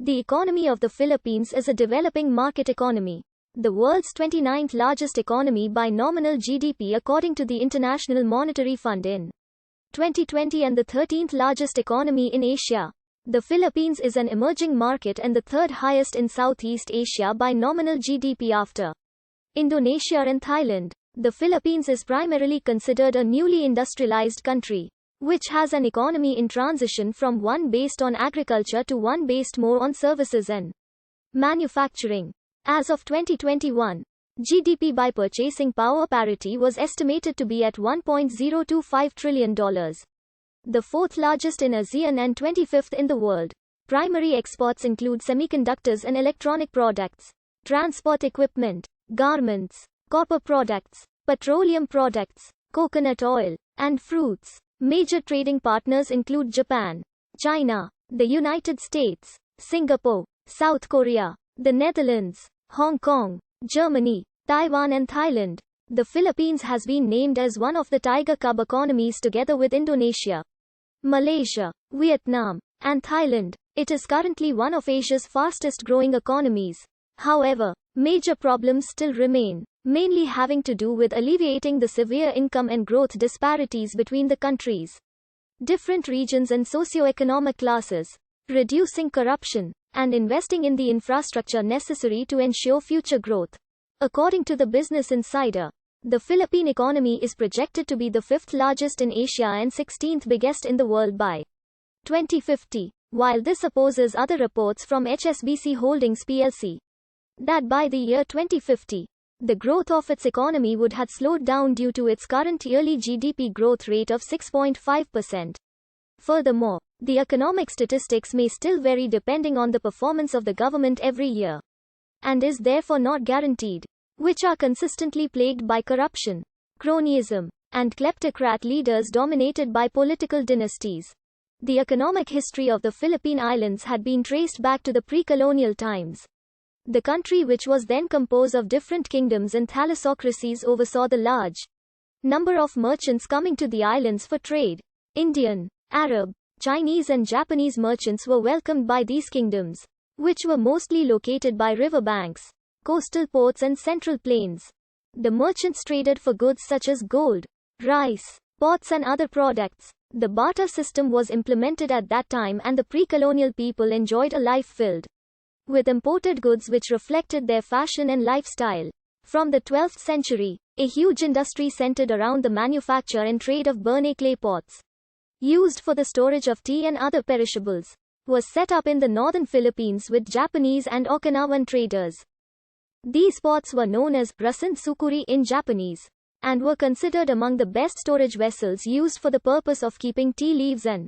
The economy of the Philippines is a developing market economy. The world's 29th largest economy by nominal GDP according to the International Monetary Fund in 2020 and the 13th largest economy in Asia. The Philippines is an emerging market and the third highest in Southeast Asia by nominal GDP after Indonesia and Thailand. The Philippines is primarily considered a newly industrialized country, which has an economy in transition from one based on agriculture to one based more on services and manufacturing. As of 2021, GDP by purchasing power parity was estimated to be at $1.025 trillion. The fourth largest in ASEAN and 25th in the world. Primary exports include semiconductors and electronic products, transport equipment, garments, copper products, petroleum products, coconut oil, and fruits. Major trading partners include Japan, China, the United States, Singapore, South Korea, the Netherlands, Hong Kong, Germany, Taiwan and Thailand. The Philippines has been named as one of the Tiger Cub economies together with Indonesia, Malaysia, Vietnam, and Thailand. It is currently one of Asia's fastest growing economies. However, major problems still remain, mainly having to do with alleviating the severe income and growth disparities between the countries, different regions and socio-economic classes, reducing corruption, and investing in the infrastructure necessary to ensure future growth. According to the Business Insider, the Philippine economy is projected to be the fifth largest in Asia and 16th biggest in the world by 2050, while this opposes other reports from HSBC Holdings plc that by the year 2050, the growth of its economy would have slowed down due to its current yearly GDP growth rate of 6.5%. Furthermore, the economic statistics may still vary depending on the performance of the government every year, and is therefore not guaranteed, which are consistently plagued by corruption, cronyism, and kleptocrat leaders dominated by political dynasties. The economic history of the Philippine Islands had been traced back to the pre-colonial times. The country, which was then composed of different kingdoms and thalassocracies, oversaw the large number of merchants coming to the islands for trade. Indian, Arab, Chinese and Japanese merchants were welcomed by these kingdoms, which were mostly located by river banks, coastal ports and central plains. The merchants traded for goods such as gold, rice, pots and other products. The barter system was implemented at that time and the pre-colonial people enjoyed a life filled with imported goods which reflected their fashion and lifestyle. From the 12th century, a huge industry centered around the manufacture and trade of Burney clay pots, used for the storage of tea and other perishables, was set up in the northern Philippines with Japanese and Okinawan traders. These pots were known as rasen sukuri in Japanese, and were considered among the best storage vessels used for the purpose of keeping tea leaves and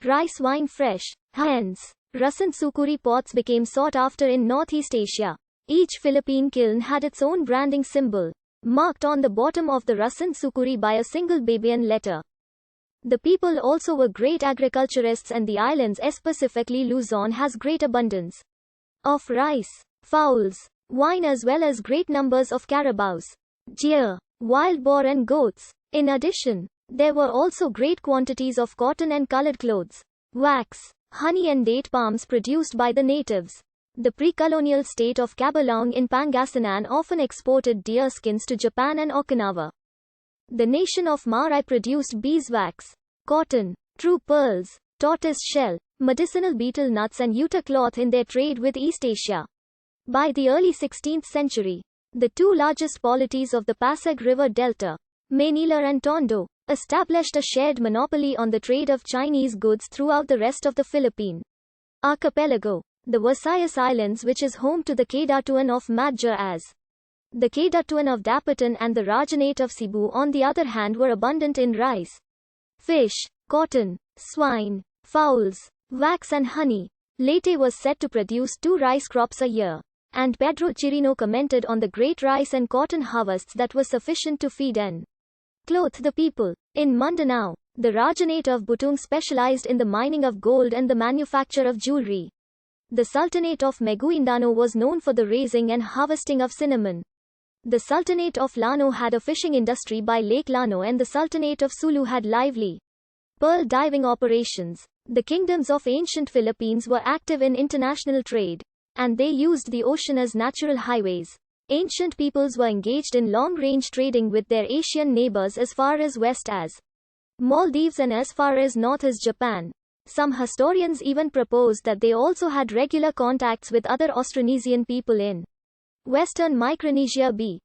rice wine fresh. Hence, rasen sukuri pots became sought after in Northeast Asia. Each Philippine kiln had its own branding symbol, marked on the bottom of the rasen sukuri by a single Babayan letter. The people also were great agriculturists and the islands, specifically Luzon, has great abundance of rice, fowls, wine as well as great numbers of carabaos, deer, wild boar and goats. In addition, there were also great quantities of cotton and colored clothes, wax, honey and date palms produced by the natives. The pre-colonial state of Cabalong in Pangasinan often exported deer skins to Japan and Okinawa. The nation of Maray produced beeswax, cotton, true pearls, tortoise shell, medicinal betel nuts and Utah cloth in their trade with East Asia. By the early 16th century, the two largest polities of the Pasig River Delta, Manila and Tondo, established a shared monopoly on the trade of Chinese goods throughout the rest of the Philippine archipelago. The Visayas Islands, which is home to the Kadatuan of Madja as the Kadatuan of Dapitan and the Rajanate of Cebu, on the other hand, were abundant in rice, fish, cotton, swine, fowls, wax and honey. Leyte was said to produce 2 rice crops a year, and Pedro Chirino commented on the great rice and cotton harvests that were sufficient to feed and clothe the people. In Mindanao, the Rajanate of Butung specialized in the mining of gold and the manufacture of jewelry. The Sultanate of Maguindano was known for the raising and harvesting of cinnamon. The Sultanate of Lano had a fishing industry by Lake Lano, and the Sultanate of Sulu had lively pearl diving operations. The kingdoms of ancient Philippines were active in international trade, and they used the ocean as natural highways. Ancient peoples were engaged in long-range trading with their Asian neighbors as far as west as Maldives and as far as north as Japan. Some historians even propose that they also had regular contacts with other Austronesian people in Western Micronesia b.